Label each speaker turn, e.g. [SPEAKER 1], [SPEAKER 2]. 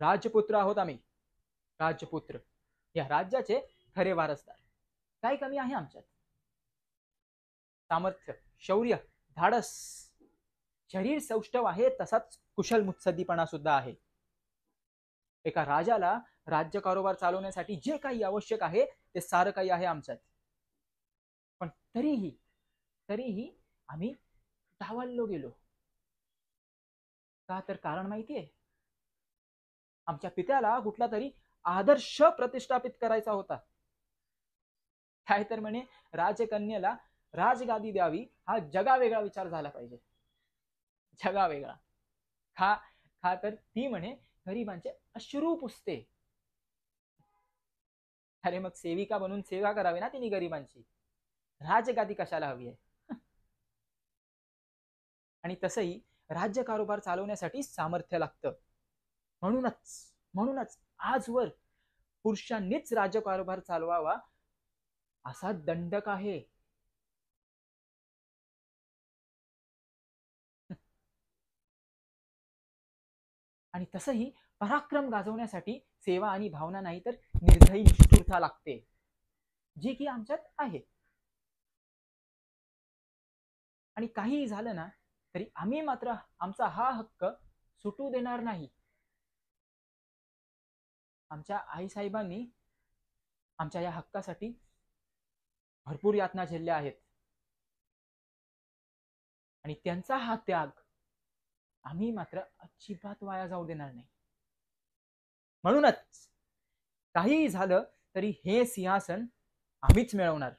[SPEAKER 1] राजपुत्र आहोत आम्ही, राजपुत्र, या राज्याचे खरे वारसदार. काय कमी आहे आमच्यात? सामर्थ्य, शौर्य, धाडस, शरीर सौष्ठव आहे, तसाच कुशल मुत्सद्दीपणा सुद्धा आहे. एका राजाला राज्य कारोबार चालवण्यासाठी जे काही आवश्यक आहे ते सारं काही आहे आमच्यात. पण तरीही तरीही आम्ही डावललो गेलो का? तर कारण माहितीये, आमच्या पित्याला कुठला तरी आदर्श प्रतिष्ठापित करायचा होता. काय तर म्हणे, राजकन्याला राजगादी द्यावी हा जगावेगळा विचार झाला पाहिजे. जगावेगळा. का? का तर ती म्हणे गरिबांचे अश्रू पुसते. अरे मग सेविका बनून सेवा करावी ना तिने गरिबांची, राजगादी कशाला हवी आहे? आणि तसंही राज्य कारोबार चालवण्यासाठी सामर्थ्य लागतं. म्हणूनच आजवर पुरुषांनीच राज्य कारोबार चालवावा असा दंडक आहे. आणि तसंही पराक्रम गाजवण्यासाठी सेवा आणि भावना नाही तर निर्दयी निष्ठुरता लागते, जी की आमच्यात आहे. आणि काहीही झालं ना तरी आम्ही मात्र आमचा हा हक्क सुटू देणार नाही. आमच्या आईसाहेबांनी आमच्या या हक्कासाठी भरपूर यातना झेलल्या आहेत आणि त्यांचा हा त्याग आम्ही मात्र अजिबात वाया जाऊ देणार नाही. म्हणूनच काहीही झालं तरी हे सिंहासन आम्हीच मिळवणार.